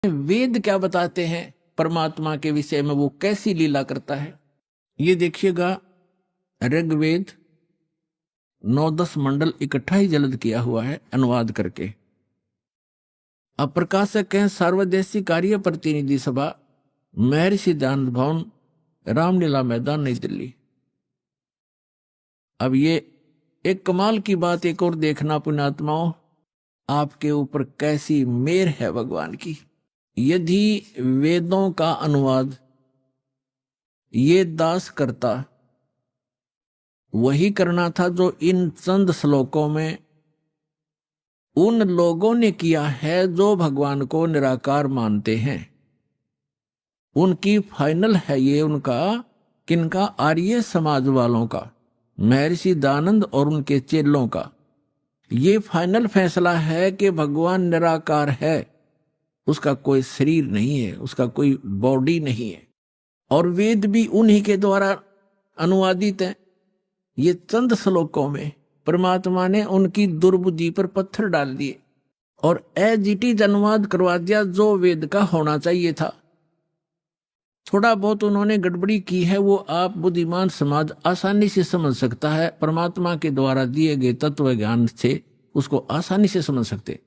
वेद क्या बताते हैं परमात्मा के विषय में, वो कैसी लीला करता है। ये देखिएगा, ऋग्वेद 9-10 मंडल इकट्ठा ही जल्द किया हुआ है अनुवाद करके। अब प्रकाशक हैं सर्वदेशी कार्य प्रतिनिधि सभा, महर्षि दयानंद भवन, रामलीला मैदान, नई दिल्ली। अब ये एक कमाल की बात एक और देखना पुण्यात्माओं, आपके ऊपर कैसी मेहर है भगवान की। यदि वेदों का अनुवाद ये दास करता, वही करना था जो इन चंद श्लोकों में उन लोगों ने किया है जो भगवान को निराकार मानते हैं। उनकी फाइनल है ये, उनका किनका, आर्य समाज वालों का, महर्षि दयानंद और उनके चेलों का ये फाइनल फैसला है कि भगवान निराकार है, उसका कोई शरीर नहीं है, उसका कोई बॉडी नहीं है। और वेद भी उन्हीं के द्वारा अनुवादित है। ये चंद श्लोकों में परमात्मा ने उनकी दुर्बुद्धि पर पत्थर डाल दिए और एज इट इज अनुवाद करवा दिया जो वेद का होना चाहिए था। थोड़ा बहुत उन्होंने गड़बड़ी की है, वो आप बुद्धिमान समाज आसानी से समझ सकता है। परमात्मा के द्वारा दिए गए तत्व ज्ञान से उसको आसानी से समझ सकते।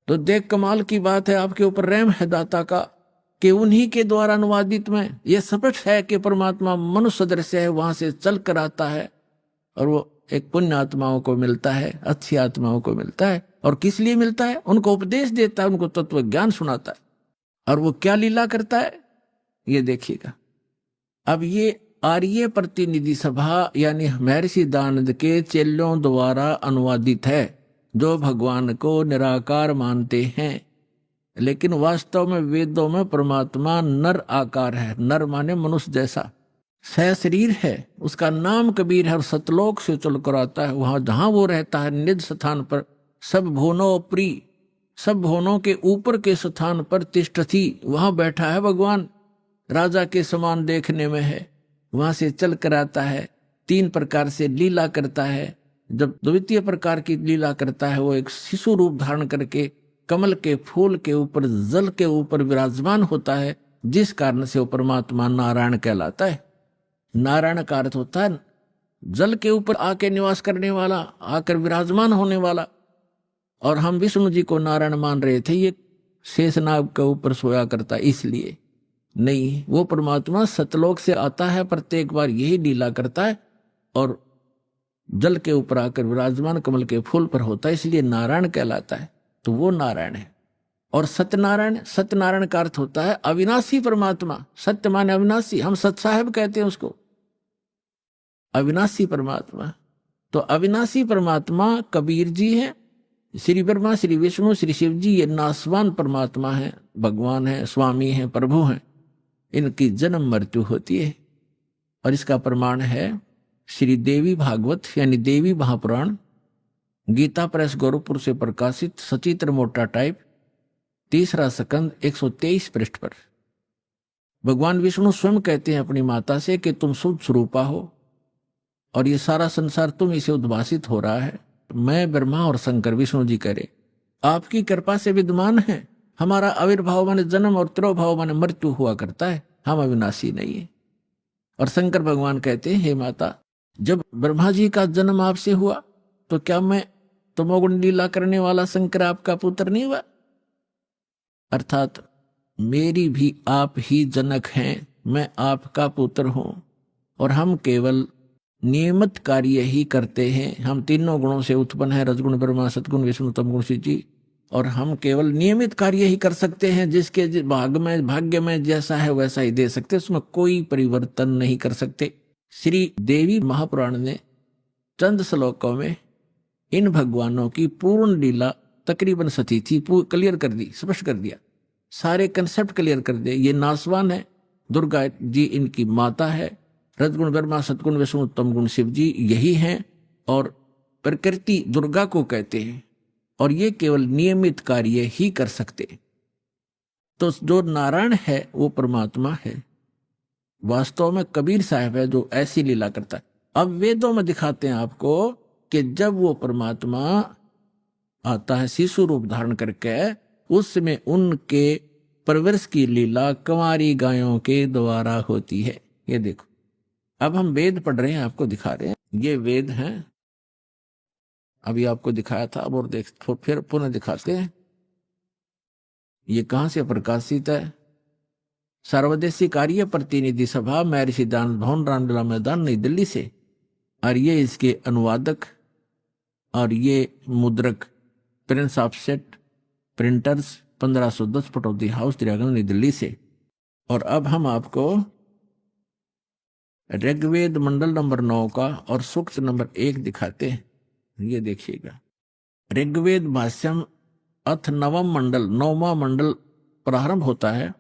तो देख, कमाल की बात है, आपके ऊपर रहम है दाता का कि उन्हीं के द्वारा अनुवादित में यह स्पष्ट है कि परमात्मा मनुष्य सदृश है, वहां से चल कर आता है और वो एक पुण्य आत्माओं को मिलता है, अच्छी आत्माओं को मिलता है। और किस लिए मिलता है? उनको उपदेश देता है, उनको तत्व ज्ञान सुनाता है। और वो क्या लीला करता है ये देखिएगा। अब ये आर्य प्रतिनिधि सभा यानी महर्षि दयानंद के चेलों द्वारा अनुवादित है, जो भगवान को निराकार मानते हैं। लेकिन वास्तव में वेदों में परमात्मा नर आकार है। नर माने मनुष्य जैसा, सशरीर है। उसका नाम कबीर है और सतलोक से चल कर आता है। वहां जहां वो रहता है निज स्थान पर, सब भुवनों प्री, सब भुवनों के ऊपर के स्थान पर तिष्ठति, वहां बैठा है भगवान। राजा के समान देखने में है, वहां से चल कर आता है। 3 प्रकार से लीला करता है। जब द्वितीय प्रकार की लीला करता है, वो एक शिशु रूप धारण करके कमल के फूल के ऊपर, जल के ऊपर विराजमान होता है, जिस कारण से वो परमात्मा नारायण कहलाता है। नारायण का अर्थ होता है जल के ऊपर आके निवास करने वाला, आकर विराजमान होने वाला। और हम विष्णु जी को नारायण मान रहे थे, ये शेषनाग के ऊपर सोया करता, इसलिए नहीं। वो परमात्मा सतलोक से आता है, प्रत्येक बार यही लीला करता है और जल के ऊपर आकर विराजमान कमल के फूल पर होता है, इसलिए नारायण कहलाता है। तो वो नारायण है। और सत्यनारायण, सत्यनारायण का अर्थ होता है अविनाशी परमात्मा। सत्य माने अविनाशी, हम सत साहेब कहते हैं उसको, अविनाशी परमात्मा। तो अविनाशी परमात्मा कबीर जी हैं, श्री ब्रह्मा, श्री विष्णु, श्री शिव जी, ये नासवान परमात्मा है, भगवान है, स्वामी है, प्रभु हैं। इनकी जन्म मृत्यु होती है। और इसका प्रमाण है श्री देवी भागवत यानी देवी महापुराण, गीता प्रेस गोरखपुर से प्रकाशित, सचित्र मोटा टाइप, 3रा स्कंद 123 पृष्ठ पर। भगवान विष्णु स्वयं कहते हैं अपनी माता से कि तुम शुद्ध स्वरूपा हो और ये सारा संसार तुम इसे उद्भासित हो रहा है। मैं ब्रह्मा और शंकर, विष्णु जी करे, आपकी कृपा से विद्यमान है। हमारा आविर्भाव माने जन्म और तिरोभाव माने मृत्यु हुआ करता है, हम अविनाशी नहीं है। और शंकर भगवान कहते हैं, हे माता, जब ब्रह्मा जी का जन्म आपसे हुआ तो क्या मैं तमोगुण लीला करने वाला शंकर आपका पुत्र नहीं हुआ? अर्थात मेरी भी आप ही जनक हैं, मैं आपका पुत्र हूं और हम केवल नियमित कार्य ही करते हैं। हम तीनों गुणों से उत्पन्न है, रजगुण ब्रह्मा, सतगुण विष्णु, तमगुण शिव जी। और हम केवल नियमित कार्य ही कर सकते हैं, जिसके भाग्य में जैसा है वैसा ही दे सकते, उसमें कोई परिवर्तन नहीं कर सकते। श्री देवी महापुराण ने चंद श्लोकों में इन भगवानों की पूर्ण लीला तकरीबन सती थी, क्लियर कर दी, स्पष्ट कर दिया, सारे कंसेप्ट क्लियर कर दिए। ये नासवान है, दुर्गा जी इनकी माता है, रजगुण ब्रह्मा, सतगुण विष्णु, तमगुण शिव जी यही हैं और प्रकृति दुर्गा को कहते हैं। और ये केवल नियमित कार्य ही कर सकते। तो जो नारायण है वो परमात्मा है, वास्तव में कबीर साहब है जो ऐसी लीला करता है। अब वेदों में दिखाते हैं आपको कि जब वो परमात्मा आता है शिशु रूप धारण करके उसमें उनके परवरिश की लीला कुंवारी गायों के द्वारा होती है। ये देखो, अब हम वेद पढ़ रहे हैं, आपको दिखा रहे हैं, ये वेद हैं। अभी आपको दिखाया था, अब और देख फिर पुनः दिखाते हैं। ये कहां से प्रकाशित है? सर्वदेशी कार्य प्रतिनिधि सभा, महर्षि दानंद भवन, रामलीला मैदान, नई दिल्ली से। और ये इसके अनुवादक और ये मुद्रक Prince Offset Printers 1510 Pataudi house, Triyaganj, New Delhi से। और अब हम आपको ऋग्वेद मंडल नंबर 9 का और सूक्त नंबर 1 दिखाते हैं। ये देखिएगा, ऋग्वेद भाष्यम अथ नवम मंडल, 9वां मंडल प्रारंभ होता है।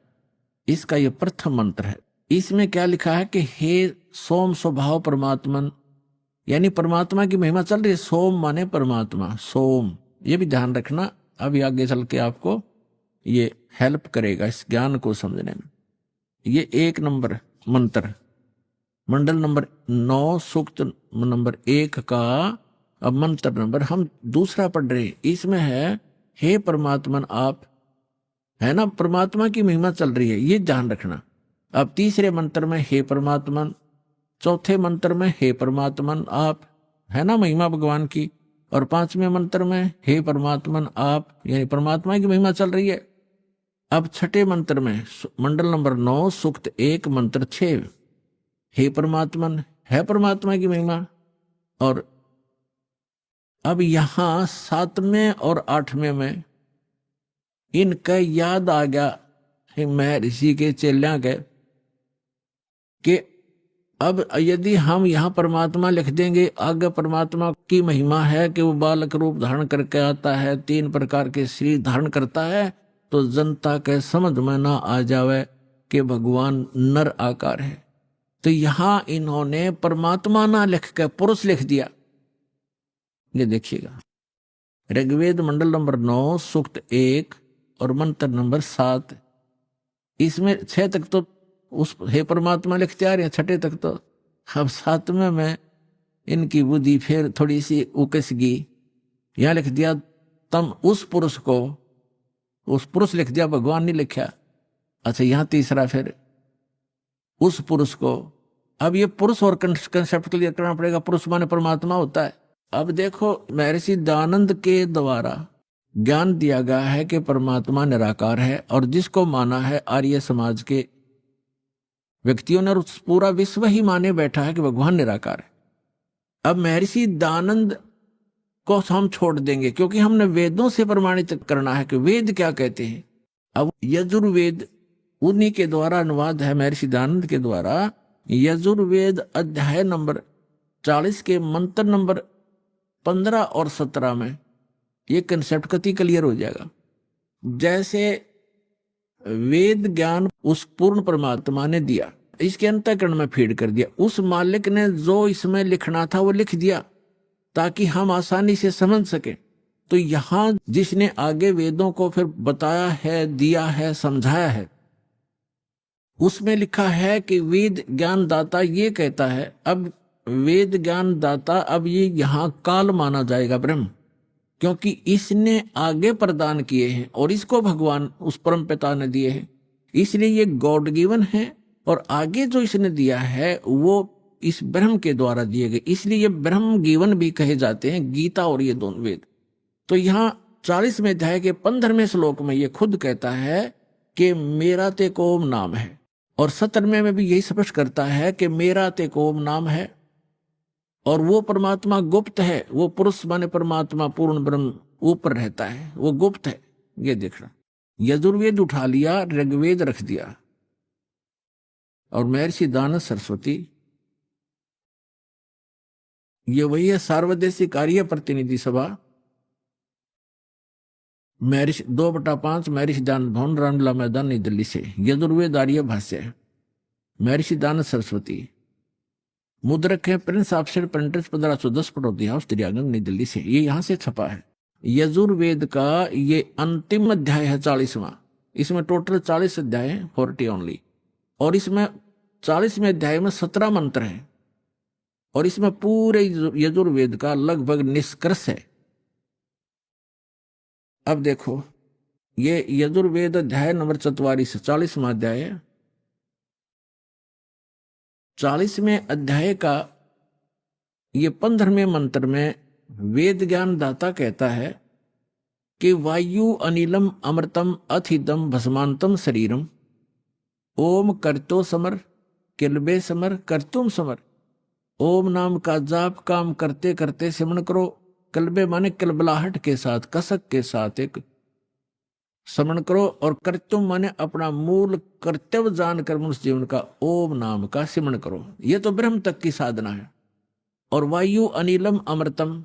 इसका ये प्रथम मंत्र है। इसमें क्या लिखा है कि हे सोम स्वभाव परमात्मन, यानी परमात्मा की महिमा चल रही है। सोम माने परमात्मा, सोम, ये भी ध्यान रखना, अभी आगे चल के आपको ये हेल्प करेगा इस ज्ञान को समझने में। ये 1 नंबर मंत्र, मंडल नंबर 9 सूक्त नंबर 1 का अब मंत्र नंबर हम दूसरा पढ़ रहे। इसमें है हे परमात्मन आप, है ना, परमात्मा की महिमा चल रही है, ये ध्यान रखना। अब तीसरे मंत्र में हे परमात्मन, चौथे मंत्र में हे परमात्मन आप, है ना, महिमा भगवान की। और 5वें मंत्र में हे परमात्मन आप, यानी परमात्मा की महिमा चल रही है। अब छठे मंत्र में मंडल नंबर 9 सूक्त 1 मंत्र 6, हे परमात्मन, है परमात्मा की महिमा। और अब यहां 7वें और 8वें में इनका याद आ गया महर्षि के चेल्या के कि अब यदि हम यहाँ परमात्मा लिख देंगे, आगे परमात्मा की महिमा है कि वो बालक रूप धारण करके आता है, 3 प्रकार के शरीर धारण करता है, तो जनता के समझ में ना आ जावे कि भगवान नर आकार है। तो यहां इन्होंने परमात्मा ना लिख के पुरुष लिख दिया। ये देखिएगा, ऋग्वेद मंडल नंबर 9 सूक्त 1 और मंत्र नंबर 7, इसमें 6 तक तो उस हे परमात्मा लिखते आ रहे हैं, 6 तक तो। अब 7वें में इनकी बुद्धि फिर थोड़ी सी उकस गई, यहां लिख दिया तम उस पुरुष को, उस पुरुष लिख दिया, भगवान नहीं लिखा। अच्छा, यहां तीसरा फिर उस पुरुष को। अब ये पुरुष और कंसेप्ट क्लियर करना पड़ेगा, पुरुष माने परमात्मा होता है। अब देखो, महर्षि दानंद के द्वारा ज्ञान दिया गया है कि परमात्मा निराकार है, और जिसको माना है आर्य समाज के व्यक्तियों ने, और पूरा विश्व ही माने बैठा है कि भगवान निराकार है। अब महर्षि दानंद को हम छोड़ देंगे, क्योंकि हमने वेदों से प्रमाणित करना है कि वेद क्या कहते हैं। अब यजुर्वेद उन्हीं के द्वारा अनुवाद है, महर्षि दानंद के द्वारा। यजुर्वेद अध्याय नंबर 40 के मंत्र नंबर 15 और 17 में ये कंसेप्ट कति क्लियर हो जाएगा। जैसे वेद ज्ञान उस पूर्ण परमात्मा ने दिया, इसके अंतःकरण में फीड कर दिया, उस मालिक ने जो इसमें लिखना था वो लिख दिया ताकि हम आसानी से समझ सके। तो यहां जिसने आगे वेदों को फिर बताया है, दिया है, समझाया है, उसमें लिखा है कि वेद ज्ञान दाता ये कहता है। अब वेद ज्ञान दाता, अब ये यहां काल माना जाएगा ब्रह्म, क्योंकि इसने आगे प्रदान किए हैं और इसको भगवान उस परम पिता ने दिए हैं, इसलिए ये गॉड गिवन है। और आगे जो इसने दिया है वो इस ब्रह्म के द्वारा दिए गए, इसलिए ये ब्रह्म गिवन भी कहे जाते हैं, गीता और ये दोनों वेद। तो यहाँ 40वें अध्याय के 15वें श्लोक में ये खुद कहता है कि मेरा ते कोम नाम है, और 17वें में भी यही स्पष्ट करता है कि मेरा ते कोम नाम है। और वो परमात्मा गुप्त है, वो पुरुष माने परमात्मा पूर्ण ब्रह्म ऊपर रहता है, वो गुप्त है। ये देखना, यजुर्वेद उठा लिया, ऋग्वेद रख दिया, और महर्षि दानंद सरस्वती ये वही है। सार्वदेशी कार्य प्रतिनिधि सभा, महर्षि 2/5 महर्षि दानंद भवन, रामलीला मैदान, नई दिल्ली से। यजुर्वेद आर्य भाष्य, महर्षि दानंद सरस्वती, मुद्रक है Prince Offset Printers 1510 Pataudi house, Triyaganj, New Delhi से। ये यहां से छपा है। यजुर्वेद का ये अंतिम अध्याय है 40वां। इसमें टोटल 40 अध्याय है, 40 ओनली। और इसमें 40वें अध्याय में 17 मंत्र हैं, और इसमें पूरे यजुर्वेद का लगभग निष्कर्ष है। अब देखो, ये यजुर्वेद अध्याय नंबर 44 40वां अध्याय है। 40वें अध्याय का ये 15वें मंत्र में वेद ज्ञान दाता कहता है कि वायु अनिलम अमृतम अथिदम भस्मांतम शरीरम ओम करतो समर किलबे समर करतुम समर। ओम नाम का जाप काम करते करते सिमरण करो। कलबे माने कलबलाहट के साथ, कसक के साथ एक स्मरण करो। और कर्तुम माने अपना मूल कर्तव्य जानकर मनुष्य जीवन का ओम नाम का सिमरण करो। ये तो ब्रह्म तक की साधना है। और वायु अनिलम अमृतम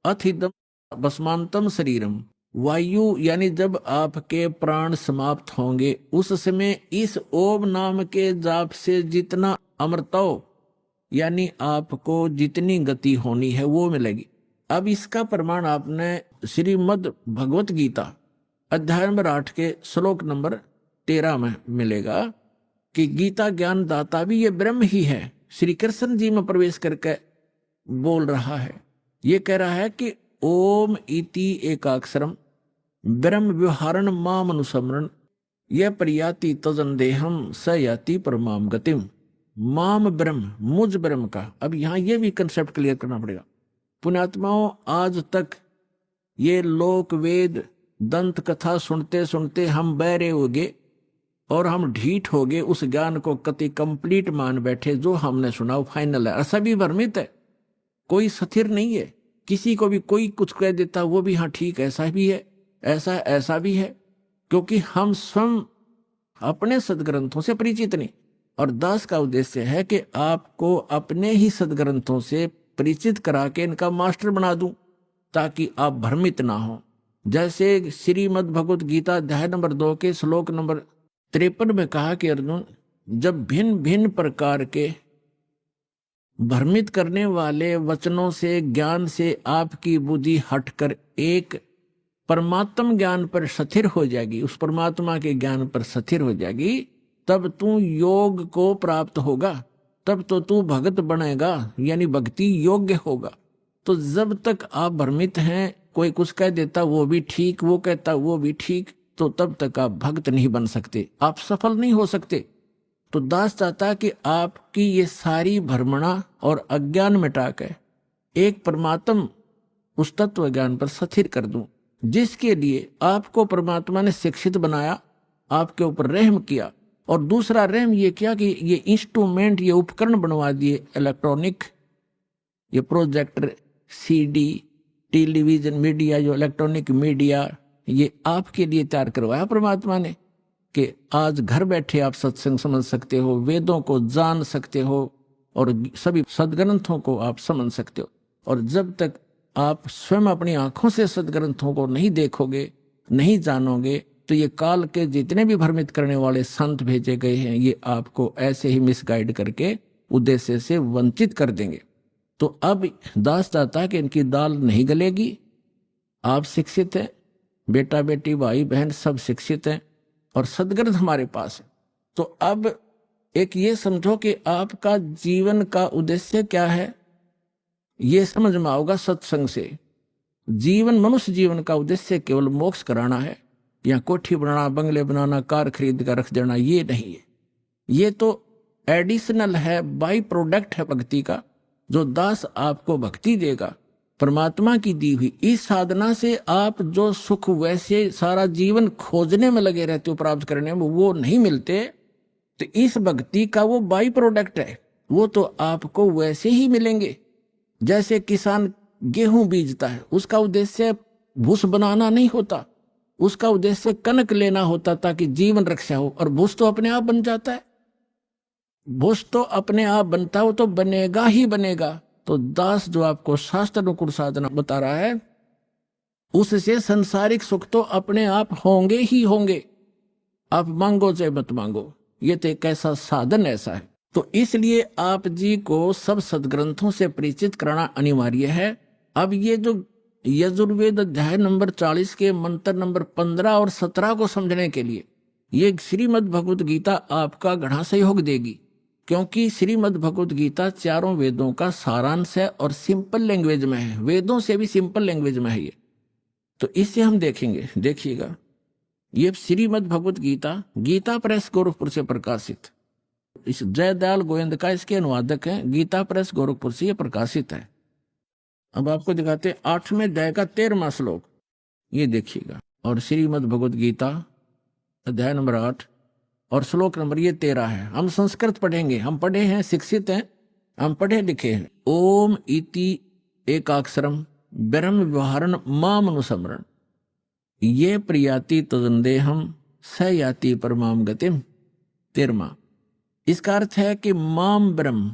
अथिदम भस्मांतम शरीरम। वायु यानी जब आपके प्राण समाप्त होंगे उस समय इस ओम नाम के जाप से जितना अमृतो यानी आपको जितनी गति होनी है वो मिलेगी। अब इसका प्रमाण आपने श्रीमद् भगवत गीता अध्याय नंबर 8 के श्लोक नंबर 13 में मिलेगा कि गीता ज्ञान दाता भी ये ब्रह्म ही है। श्री कृष्ण जी में प्रवेश करके बोल रहा है। ये कह रहा है कि ओम इति एकाक्षरम ब्रह्म व्यवहारण माम अनुसमरण यह प्रयाति तजन देहम स याति परमाम गतिम। माम ब्रह्म, मुझ ब्रह्म का। अब यहां ये भी कंसेप्ट क्लियर करना पड़ेगा। पुण्यात्माओं, आज तक ये लोक वेद दंत कथा सुनते सुनते हम बहरे हो गए और हम ढीठ हो गए। उस ज्ञान को कति कंप्लीट मान बैठे। जो हमने सुना वो फाइनल है। सभी भ्रमित है, कोई स्थिर नहीं है। किसी को भी कोई कुछ कह देता वो भी हाँ ठीक ऐसा भी है, ऐसा भी है, क्योंकि हम स्वयं अपने सदग्रंथों से परिचित नहीं। और दास का उद्देश्य है कि आपको अपने ही सदग्रंथों से परिचित करा के इनका मास्टर बना दूं ताकि आप भ्रमित ना हो। जैसे श्रीमद् भगवत गीता अध्याय नंबर 2 के श्लोक नंबर 53 में कहा कि अर्जुन, जब भिन्न भिन्न प्रकार के भ्रमित करने वाले वचनों से ज्ञान से आपकी बुद्धि हटकर एक परमात्म ज्ञान पर स्थिर हो जाएगी, उस परमात्मा के ज्ञान पर स्थिर हो जाएगी, तब तू योग को प्राप्त होगा। तब तो तू भगत बनेगा, यानी भक्ति योग्य होगा। तो जब तक आप भ्रमित हैं, कोई कुछ कह देता वो भी ठीक, वो कहता वो भी ठीक, तो तब तक आप भक्त नहीं बन सकते, आप सफल नहीं हो सकते। तो दास चाहता कि आपकी ये सारी भ्रमणा और अज्ञान मिटा कर एक परमात्म उस तत्व ज्ञान पर स्थिर कर दूं, जिसके लिए आपको परमात्मा ने शिक्षित बनाया, आपके ऊपर रहम किया। और दूसरा रहम ये किया कि ये इंस्ट्रूमेंट, ये उपकरण बनवा दिए इलेक्ट्रॉनिक, ये प्रोजेक्टर, सीडी, टेलीविजन मीडिया, जो इलेक्ट्रॉनिक मीडिया, ये आपके लिए तैयार करवाया परमात्मा ने कि आज घर बैठे आप सत्संग समझ सकते हो, वेदों को जान सकते हो और सभी सदग्रंथों को आप समझ सकते हो। और जब तक आप स्वयं अपनी आंखों से सदग्रंथों को नहीं देखोगे, नहीं जानोगे, तो ये काल के जितने भी भ्रमित करने वाले संत भेजे गए हैं, ये आपको ऐसे ही मिसगाइड करके उद्देश्य से वंचित कर देंगे। तो अब दास चाहता कि इनकी दाल नहीं गलेगी। आप शिक्षित हैं, बेटा बेटी भाई बहन सब शिक्षित हैं और सदग्रंथ हमारे पास है। तो अब एक ये समझो कि आपका जीवन का उद्देश्य क्या है, ये समझ में आओगा सत्संग से। जीवन, मनुष्य जीवन का उद्देश्य केवल मोक्ष कराना है, या कोठी बनाना, बंगले बनाना, कार खरीद कर रख देना, ये नहीं है। ये तो एडिशनल है, बाई प्रोडक्ट है भक्ति का, जो दास आपको भक्ति देगा परमात्मा की दी हुई। इस साधना से आप जो सुख वैसे सारा जीवन खोजने में लगे रहते हो, प्राप्त करने में, वो नहीं मिलते। तो इस भक्ति का वो बाई प्रोडक्ट है, वो तो आपको वैसे ही मिलेंगे। जैसे किसान गेहूं बीजता है, उसका उद्देश्य भूस बनाना नहीं होता, उसका उद्देश्य कनक लेना होता ताकि जीवन रक्षा हो। और भूस तो अपने आप बन जाता है, भूस तो अपने आप बनता हो, तो बनेगा ही बनेगा। तो दास जो आपको शास्त्र अनुकूल साधना बता रहा है, उससे संसारिक सुख तो अपने आप होंगे ही होंगे, आप मांगो चाहे मत मांगो। ये तो एक ऐसा साधन ऐसा है। तो इसलिए आप जी को सब सदग्रंथों से परिचित कराना अनिवार्य है। अब ये जो यजुर्वेद अध्याय नंबर 40 के मंत्र नंबर 15 और 17 को समझने के लिए ये श्रीमद् भगवत गीता आपका घना सहयोग देगी, क्योंकि श्रीमद् भगवत गीता चारों वेदों का सारांश है और सिंपल लैंग्वेज में है, वेदों से भी सिंपल लैंग्वेज में है ये। तो इससे हम देखेंगे, देखिएगा, ये श्रीमद् भगवत गीता गीता प्रेस गोरखपुर से प्रकाशित, इस जयदयाल गोविंद का इसके अनुवादक है, गीता प्रेस गोरखपुर से ये प्रकाशित है। अब आपको दिखाते हैं 8वें अध्याय का 13वां श्लोक, ये देखिएगा। और श्रीमद् भगवत गीता अध्याय नंबर 8 और श्लोक नंबर ये 13 है। हम संस्कृत पढ़ेंगे, हम पढ़े हैं, शिक्षित हैं, हम पढ़े लिखे हैं। ओम इति एकाक्षरम ब्रह्म व्यवहारण माम अनुसमरण ये प्रियाति तदंदेहम स याति परमाम गतिम। 13वां, इसका अर्थ है कि माम ब्रह्म,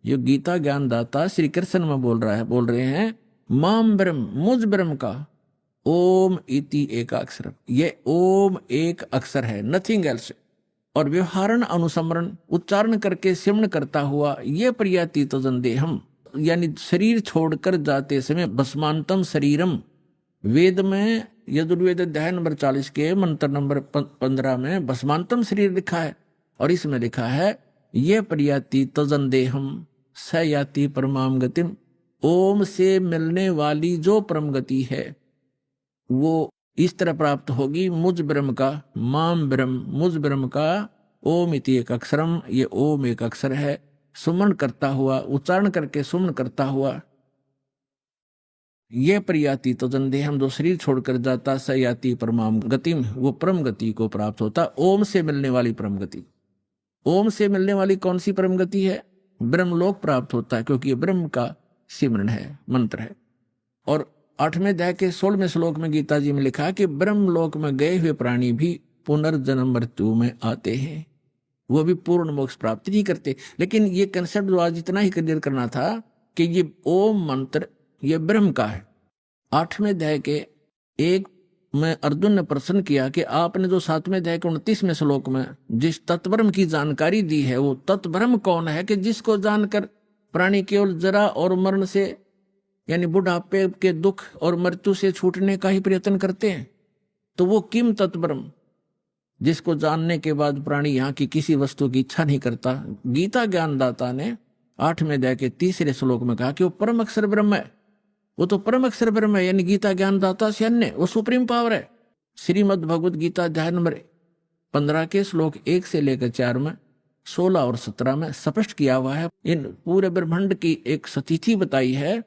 जो गीता ज्ञान दाता श्री कृष्ण में बोल रहे हैं, माम ब्रह्म, मुझ ब्रह्म का, ओम इति एकाक्षर, ये ओम एक अक्षर है, नथिंग एल्स। और व्यवहारण अनुसमरण, उच्चारण करके सिमरण करता हुआ, ये प्रियाति तदंदेहम, यानी शरीर छोड़कर जाते समय, भस्मांतम शरीरम। वेद में यजुर्वेद अध्याय नंबर 40 के मंत्र नंबर 15 में भस्मांतम शरीर लिखा है, और इसमें लिखा है ये प्रियाति तजंदेहम स याति परमाम गतिम। ओम से मिलने वाली जो परम गति है वो इस तरह प्राप्त होगी, मुझ ब्रह्म का, माम ब्रह्म, मुझ ब्रह्म का, ओम इति एक अक्षरम, ये ओम एक अक्षर है, सुमन करता हुआ, उच्चारण करके सुमन करता हुआ, ये प्रियाति तजंदेहम, जो शरीर छोड़कर जाता, स याति परमाम गतिम, वो परम गति को प्राप्त होता। ओम से मिलने वाली परम गति, ओम से मिलने वाली कौन सी परम गति है? ब्रह्मलोक प्राप्त होता है, क्योंकि ये ब्रह्म का सिमरन है, मंत्र है। और 8वें अध्याय के 16वें श्लोक में गीता जी में लिखा कि ब्रह्मलोक में गए हुए प्राणी भी पुनर्जन्म मृत्यु में आते हैं, वो भी पूर्ण मोक्ष प्राप्त नहीं करते। लेकिन ये कंसेप्ट जो आज इतना ही क्लियर करना था कि ये ओम मंत्र ये ब्रह्म का है। 8वें अध्याय के 1 में अर्जुन ने प्रश्न किया कि आपने जो 7वें अध्याय के 29वें श्लोक में जिस तत्ब्रह्म की जानकारी दी है, वो तत्ब्रह्म कौन है कि जिसको जानकर प्राणी केवल जरा और मरण से, यानी बुढ़ापे के दुख और मृत्यु से छूटने का ही प्रयत्न करते हैं। तो वो किम तत्ब्रह्म, जिसको जानने के बाद प्राणी यहाँ की किसी वस्तु की इच्छा नहीं करता। गीता ज्ञानदाता ने 8वें अध्याय के 3रे श्लोक में कहा कि वो परम अक्षर ब्रह्म है, वो तो परम अक्षर ब्रह्म है, यानी गीता ज्ञानदाता से अन्य, वो सुप्रीम पावर है। श्रीमद् भगवत गीता अध्याय नंबर 15 के श्लोक 1 से लेकर 4 में, 16 और 17 में स्पष्ट किया हुआ है। इन पूरे ब्रह्मांड की एक स्थिति बताई है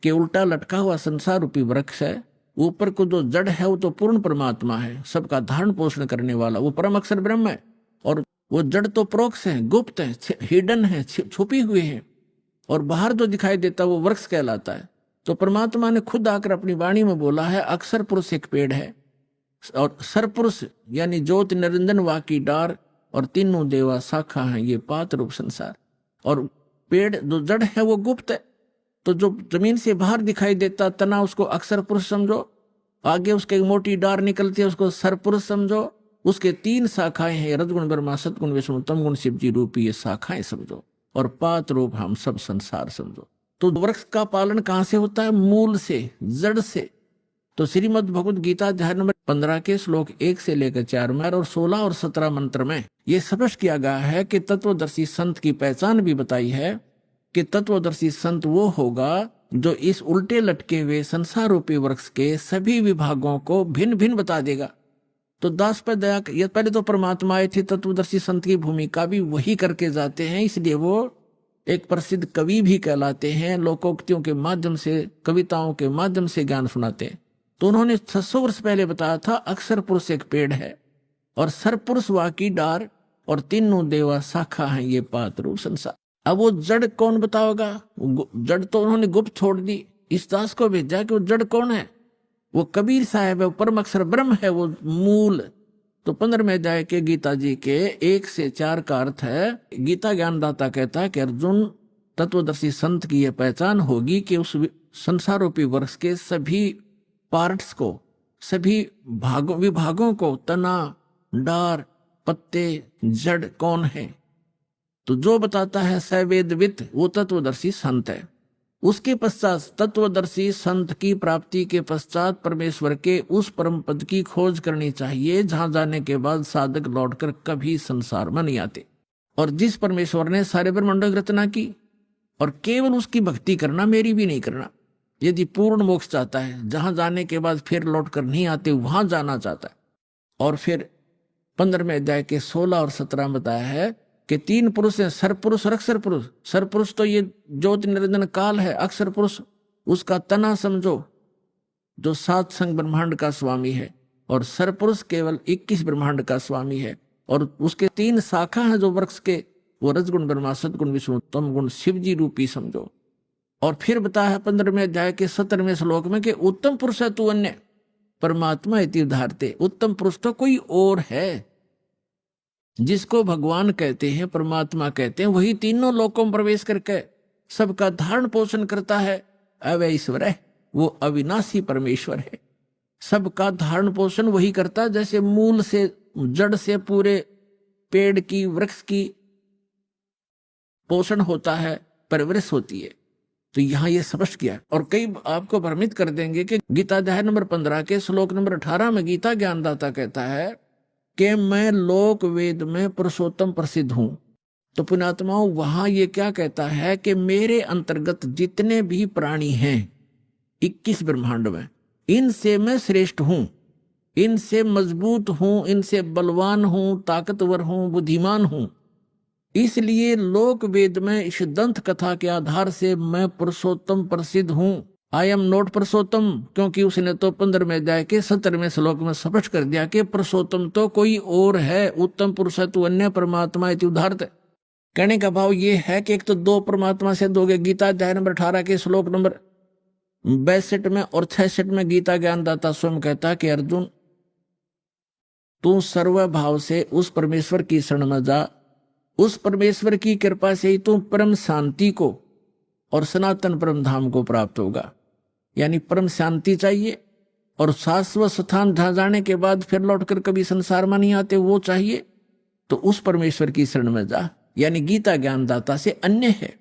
कि उल्टा लटका हुआ संसार रूपी वृक्ष है, ऊपर को जो जड़ है वो तो पूर्ण परमात्मा है, सबका धारण पोषण करने वाला, वो परम अक्षर ब्रह्म है। और वो जड़ तो प्रोक्ष है, गुप्त है, हिडन है, छुपी हुई है, और बाहर जो दिखाई देता वो वृक्ष कहलाता है। तो परमात्मा ने खुद आकर अपनी वाणी में बोला है, अक्षर पुरुष एक पेड़ है, और सरपुरुष यानी ज्योति निरंजन वाकी डार, और तीनों देवा शाखा हैं, ये पात रूप संसार। और पेड़ जो जड़ है वो गुप्त है, तो जो जमीन से बाहर दिखाई देता तना उसको अक्षर पुरुष समझो, आगे उसके मोटी डार निकलती है उसको सरपुरुष समझो, उसके 3 शाखाएं हैं, रजगुण ब्रह्मा सतगुण विष्णु तमगुण शिव जी रूपी ये शाखाएं समझो, और पात रूप हम सब संसार समझो। तो वृक्ष का पालन कहां से होता है? मूल से, जड़ से। तो श्रीमद् भगवत गीता अध्याय नंबर 15 के श्लोक 1 से लेकर 4 में और 16 और 17 मंत्र में यह स्पष्ट किया गया है कि तत्वदर्शी संत की पहचान भी बताई है कि तत्वदर्शी संत वो होगा जो इस उल्टे लटके हुए संसार रूपी वृक्ष के सभी विभागों को भिन्न भिन्न बता देगा। तो दास पर दया, ये पहले तो परमात्मा आए थे, तत्वदर्शी संत की भूमिका भी वही करके जाते हैं, इसलिए वो एक प्रसिद्ध कवि भी कहलाते हैं, लोकोक्तियों के माध्यम से, कविताओं के माध्यम से ज्ञान सुनाते हैं। तो उन्होंने 600 वर्ष पहले बताया था अक्षर पुरुष एक पेड़ है, और सरपुरुष वाकी डार, और तीनों देवा शाखा हैं, ये पात रूप संसार। अब वो जड़ कौन बताओगा? जड़ तो उन्होंने गुप्त छोड़ दी, इस दास को भेजा कि वो जड़ कौन है? वो कबीर साहब है, वो परम अक्षर ब्रह्म है, वो मूल। तो 15वें अध्याय के गीता जी के 1 से 4 का अर्थ है, गीता ज्ञानदाता कहता है कि अर्जुन, तत्वदर्शी संत की यह पहचान होगी कि उस संसार रूपी वृक्ष के सभी पार्ट्स को, सभी विभागों को, तना, डार, पत्ते, जड़ कौन है, तो जो बताता है सवेदवित, वो तत्वदर्शी संत है। उसके पश्चात तत्वदर्शी संत की प्राप्ति के पश्चात परमेश्वर के उस परम पद की खोज करनी चाहिए जहां जाने के बाद साधक लौटकर कभी संसार में नहीं आते। और जिस परमेश्वर ने सारे ब्रह्मांडों की रचना की, और केवल उसकी भक्ति करना, मेरी भी नहीं करना, यदि पूर्ण मोक्ष चाहता है, जहां जाने के बाद फिर लौट कर नहीं आते, वहां जाना चाहता है, और फिर 15वें अध्याय के 16 और 17 बताया है कि 3 पुरुष हैं, सरपुरुष और अक्षर पुरुष। सरपुरुष तो ये ज्योति निरंजन काल है, अक्षर पुरुष उसका तना समझो जो 7 संग ब्रह्मांड का स्वामी है, और सरपुरुष केवल 21 ब्रह्मांड का स्वामी है, और उसके 3 शाखा हैं जो वृक्ष के, वो रजगुण ब्रह्मा, सदगुण विष्णु, तम गुण शिव जी रूपी समझो। और फिर बताया है 15वें अध्याय के 17वें श्लोक में कि उत्तम पुरुष है तू अन्य परमात्मा इति उदाहरते। उत्तम पुरुष तो कोई और है, जिसको भगवान कहते हैं, परमात्मा कहते हैं, वही तीनों लोकों में प्रवेश करके सबका धारण पोषण करता है। अवय ईश्वर है, वो अविनाशी परमेश्वर है, सबका धारण पोषण वही करता है। जैसे मूल से, जड़ से पूरे पेड़ की, वृक्ष की पोषण होता है, परवरिश होती है। तो यहां ये स्पष्ट किया। और कई आपको भ्रमित कर देंगे कि गीता अध्याय नंबर 15 के श्लोक नंबर 18 में गीता ज्ञानदाता कहता है कि मैं लोक वेद में पुरुषोत्तम प्रसिद्ध हूं। तो पुण्यात्माओं, वहां ये क्या कहता है कि मेरे अंतर्गत जितने भी प्राणी हैं 21 ब्रह्मांड में, इनसे मैं श्रेष्ठ हूं, इनसे मजबूत हूं, इनसे बलवान हूं, ताकतवर हूं, बुद्धिमान हूं। इसलिए लोक वेद में इस दंत कथा के आधार से मैं पुरुषोत्तम प्रसिद्ध हूं। आई एम नॉट पुरुषोत्तम, क्योंकि उसने तो 15वें अध्याय के 17वें श्लोक में स्पष्ट कर दिया कि पुरुषोत्तम तो कोई और है, उत्तम पुरुष है तू अन्य परमात्मा इति उदाहरते। कहने का भाव ये है कि एक तो 2 परमात्मा से दोगे। गीता अध्याय नंबर 18 के श्लोक नंबर 62 में और 66 में गीता ज्ञानदाता स्वयं कहता है कि अर्जुन, तू सर्वभाव से उस परमेश्वर की शरण में जा, उस परमेश्वर की कृपा से ही तू परम शांति को और सनातन परम धाम को प्राप्त होगा। यानी परम शांति चाहिए और शाश्वत स्थान जहां जाने के बाद फिर लौटकर कभी संसार में नहीं आते, वो चाहिए। तो उस परमेश्वर की शरण में जा, यानी गीता ज्ञानदाता से अन्य है।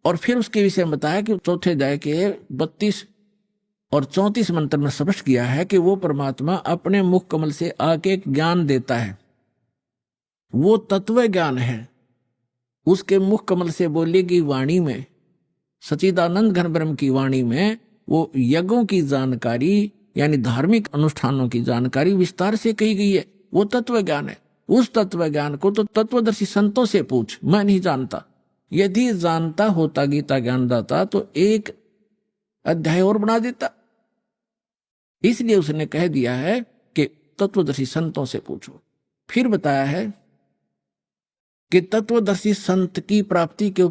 और फिर उसके विषय में बताया कि चौथे अध्याय के 32 और 34 मंत्र में स्पष्ट किया है कि वो परमात्मा अपने मुख कमल से आके ज्ञान देता है, वो तत्व ज्ञान है। उसके मुख कमल से बोलेगी वाणी में, सच्चिदानंद घन ब्रह्म की वाणी में वो यज्ञों की जानकारी यानी धार्मिक अनुष्ठानों की जानकारी विस्तार से कही गई है। वो तत्व ज्ञान है। उस तत्व ज्ञान को तो तत्वदर्शी संतों से पूछ, मैं नहीं जानता। यदि जानता होता गीता ज्ञानदाता तो एक अध्याय और बना देता। इसलिए उसने कह दिया है कि तत्वदर्शी संतों से पूछो। फिर बताया है कि तत्वदर्शी संत की प्राप्ति के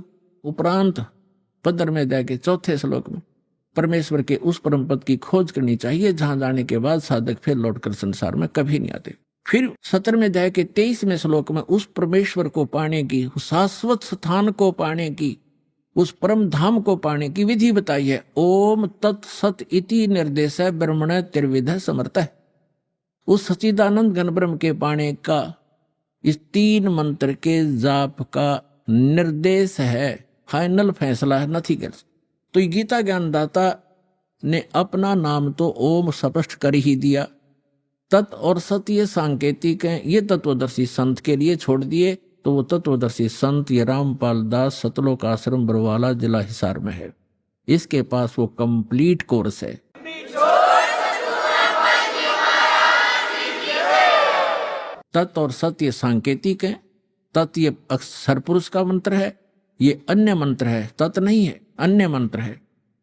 उपरांत 15वें अध्याय के 4थे श्लोक में परमेश्वर के उस परम पद की खोज करनी चाहिए जहां जाने के बाद साधक फिर लौटकर संसार में कभी नहीं आते। फिर 17वें अध्याय के 23वें श्लोक में उस परमेश्वर को पाने की, शाश्वत स्थान को पाने की, उस परम धाम को पाने की विधि बताई है। ओम तत्सत इति निर्देश ब्रह्मण त्रिविध समर्थ है। उस सच्चिदानंद घन ब्रह्म के पाने का इस 3 मंत्र के जाप का निर्देश है, फाइनल फैसला है, नथिंग एल्स। तो गीता ज्ञानदाता ने अपना नाम तो ओम स्पष्ट कर ही दिया। तत् और सत ये सांकेतिक हैं, ये तत्वदर्शी संत के लिए छोड़ दिए। तो वो तत्वदर्शी संत ये रामपाल दास सतलोक आश्रम बरवाला जिला हिसार में है। इसके पास वो कंप्लीट कोर्स है। तत् और सत ये सांकेतिक है। तत् ये अक्षर पुरुष का मंत्र है, ये अन्य मंत्र है, तत् नहीं है, अन्य मंत्र है।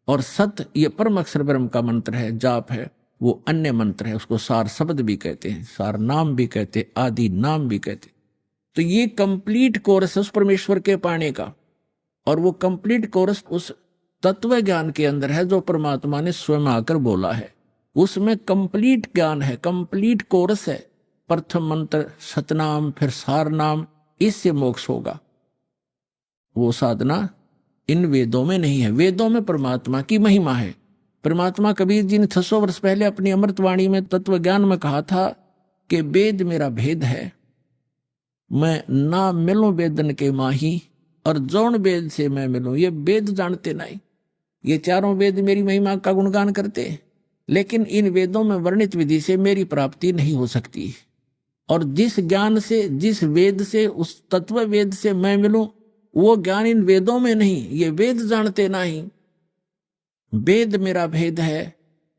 और सत ये परम अक्षर ब्रह्म का मंत्र है, जाप है, वो अन्य मंत्र है। उसको सार शब्द भी कहते हैं, सार नाम भी कहते, आदि नाम भी कहते। तो ये कंप्लीट कोर्स है उस परमेश्वर के पाने का। और वो कंप्लीट कोर्स उस तत्व ज्ञान के अंदर है जो परमात्मा ने स्वयं आकर बोला है। उसमें कंप्लीट ज्ञान है, कंप्लीट कोर्स है। प्रथम मंत्र सतनाम, फिर सार नाम, इससे मोक्ष होगा। वो साधना इन वेदों में नहीं है। वेदों में परमात्मा की महिमा है। परमात्मा कबीर जी ने 600 वर्ष पहले अपनी अमृतवाणी में तत्व ज्ञान में कहा था कि वेद मेरा भेद है, मैं ना मिलूं वेदन के माही, और जौन वेद से मैं मिलूं। ये वेद जानते नहीं, ये चारों वेद मेरी महिमा का गुणगान करते, लेकिन इन वेदों में वर्णित विधि से मेरी प्राप्ति नहीं हो सकती। और जिस ज्ञान से, जिस वेद से, उस तत्व वेद से मैं मिलूं, वो ज्ञान इन वेदों में नहीं। ये वेद जानते नहीं। वेद मेरा भेद है,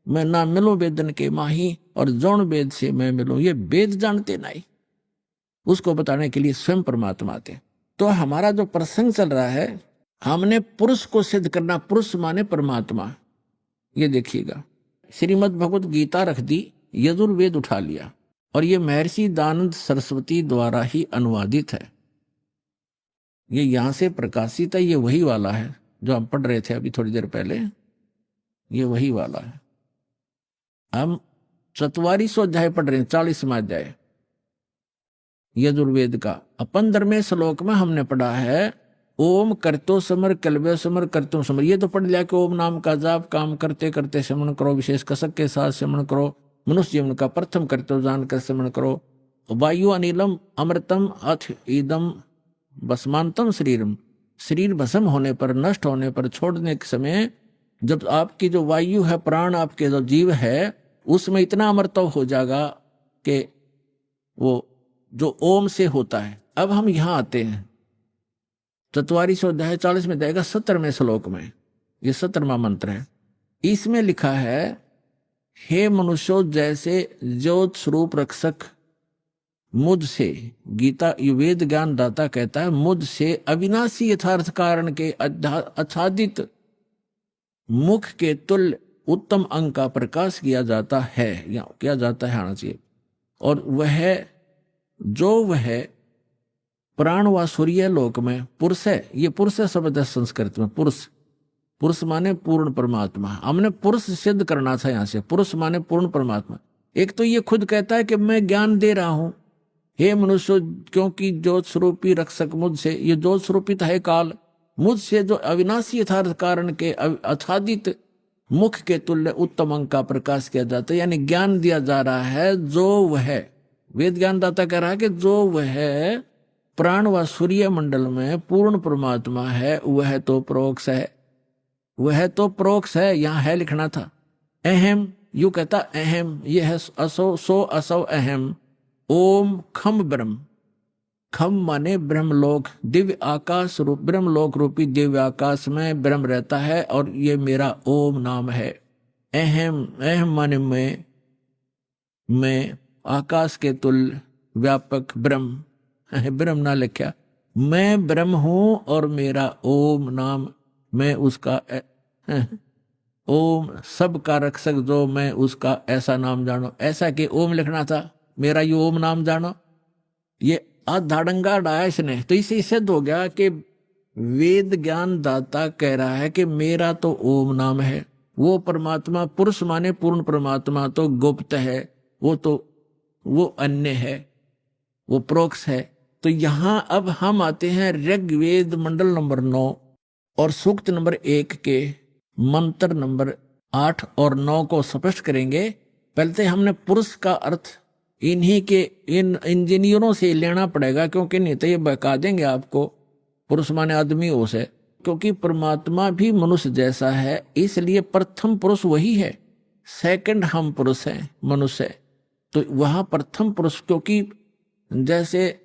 मैं ना मिलूं वेदन के माही, और जौन वेद से मैं मिलूं। ये वेद जानते नहीं, उसको बताने के लिए स्वयं परमात्मा थे। तो हमारा जो प्रसंग चल रहा है, हमने पुरुष को सिद्ध करना, पुरुष माने परमात्मा। ये देखिएगा, श्रीमद् भगवत गीता रख दी, यजुर्वेद उठा लिया, और ये महर्षि दयानंद सरस्वती द्वारा ही अनुवादित है। ये यहां से प्रकाशित है, ये वही वाला है जो हम पढ़ रहे थे अभी थोड़ी देर पहले, ये वही वाला है। हम 44वां अध्याय पढ़ रहे हैं, 40वां अध्याय यजुर्वेद का। 15वें श्लोक में हमने पढ़ा है, ओम करतो समर कलवे समर करतो समर। ये तो पढ़ लिया कि ओम नाम का जाप काम करते करते श्रवण करो, विशेष कसक के साथ श्रवण करो, मनुष्य जीवन का प्रथम करतो जानकर श्रवण करो। वायु अनिलम अमृतम अथ ईदम भस्मांतम शरीरम। शरीर भस्म होने पर, नष्ट होने पर, छोड़ने के समय, जब आपकी जो वायु है, प्राण, आपके जो जीव है, उसमें इतना अमृतव हो जाएगा कि वो जो ओम से होता है। अब हम यहां आते हैं 44वां अध्याय 40 में जाएगा 17वें श्लोक में, ये 17वां मंत्र है। इसमें लिखा है, हे मनुष्यों, जैसे ज्योत स्वरूप रक्षक मुझसे, गीता वेद ज्ञान दाता कहता है, मुझसे अविनाशी यथार्थ कारण के आच्छादित मुख के तुल्य उत्तम अंग का प्रकाश किया जाता है, या किया जाता है आना चाहिए। और वह प्राण व सूर्य लोक में पुरुष है। ये पुरुष शब्द है संस्कृत में, पुरुष माने पूर्ण परमात्मा। हमने पुरुष सिद्ध करना था यहां से, पुरुष माने पूर्ण परमात्मा। एक तो ये खुद कहता है कि मैं ज्ञान दे रहा हूं, हे मनुष्य, क्योंकि ज्योत स्वरूपी रक्षक मुझसे, ये ज्योत स्वरूपित है काल, मुझसे जो अविनाशी यथार्थ कारण के आच्छादित मुख के तुल्य उत्तम अंग का प्रकाश किया जाता है, यानी ज्ञान दिया जा रहा है। जो वह वेद ज्ञान दाता कह रहा है कि जो वह प्राण व सूर्य मंडल में पूर्ण परमात्मा है, वह तो प्रोक्ष है, वह तो प्रोक्ष है। यहां है लिखना था अहम, यू कहता अहम, यह है असो सो असो अहम। ओम खम ब्रह्म, खम माने ब्रह्मलोक, दिव्य आकाश रूप, ब्रह्मलोक रूपी दिव्य आकाश में ब्रह्म रहता है, और ये मेरा ओम नाम है। अहम, अहम माने मैं आकाश के तुल्य व्यापक ब्रह्म, ब्रह्म ना लिखा, मैं ब्रह्म हूं और मेरा ओम नाम, मैं उसका ओम सबका रक्षक जो मैं उसका ऐसा नाम जानो। ऐसा कि ओम लिखना था, मेरा ये ओम नाम जानो। ये आधाड़ंगा डाया इसने, तो इसे सिद्ध हो गया कि वेद ज्ञान दाता कह रहा है कि मेरा तो ओम नाम है। वो परमात्मा, पुरुष माने पूर्ण परमात्मा तो गुप्त है, वो अन्य है, वो प्रोक्ष है। तो यहां अब हम आते हैं ऋग्वेद मंडल नंबर 9 और सूक्त नंबर 1 के मंत्र नंबर 8 और 9 को स्पष्ट करेंगे। पहले तो हमने पुरुष का अर्थ इन्हीं के इन इंजीनियरों से लेना पड़ेगा, क्योंकि नहीं तो ये बहका देंगे आपको। पुरुष माने आदमी हो से, क्योंकि परमात्मा भी मनुष्य जैसा है, इसलिए प्रथम पुरुष वही है, सेकंड हम पुरुष हैं, मनुष्य। तो वहां प्रथम पुरुष, क्योंकि जैसे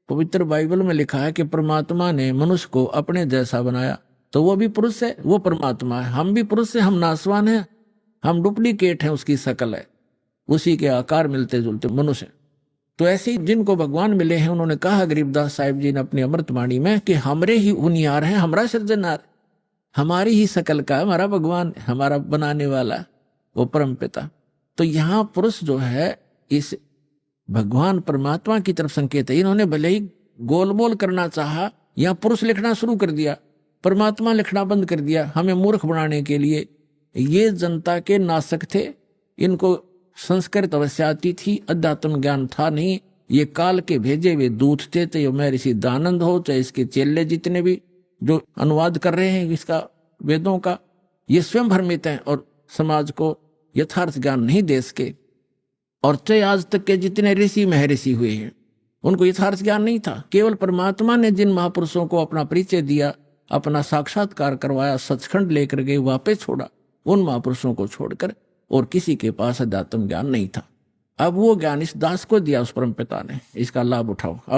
पवित्र बाइबल में लिखा है कि परमात्मा ने मनुष्य को अपने जैसा बनाया, तो वो भी पुरुष है, वो परमात्मा है। हम भी पुरुष है, हम नासवान हैं, हम डुप्लीकेट हैं, उसकी शकल है, उसी के आकार मिलते जुलते मनुष्य। तो ऐसे ही जिनको भगवान मिले हैं, उन्होंने कहा गरीबदास साहिब जी ने अपनी अमृतवाणी में कि हमरे ही उनियार हैं, हमारा सृजनहार, हमारी ही शकल का हमारा भगवान, हमारा बनाने वाला वो परम पिता। तो यहाँ पुरुष जो है इस भगवान परमात्मा की तरफ संकेत है। इन्होंने भले ही गोलमोल करना चाहा, यहाँ पुरुष लिखना शुरू कर दिया, परमात्मा लिखना बंद कर दिया, हमें मूर्ख बनाने के लिए। ये जनता के नासक थे, इनको संस्कृत अवश्य आती थी, अध्यात्म ज्ञान था नहीं। ये काल के भेजे हुए दूत थे, चाहे तो महर्षि दयानंद हो, चाहे इसके चेले जितने भी जो अनुवाद कर रहे हैं इसका वेदों का, ये स्वयं भ्रमित हैं और समाज को यथार्थ ज्ञान नहीं दे सके। और चाहे आज तक के जितने ऋषि महर्षि हुए हैं, उनको यथार्थ ज्ञान नहीं था। केवल परमात्मा ने जिन महापुरुषों को अपना परिचय दिया, अपना साक्षात्कार करवाया, सचखंड लेकर गए, वापस छोड़ा, उन महापुरुषों को छोड़कर और किसी के पास अध्यात्म ज्ञान नहीं था। अब वो ज्ञान इस दास को दिया उस परम पिता ने, इसका लाभ उठाओ।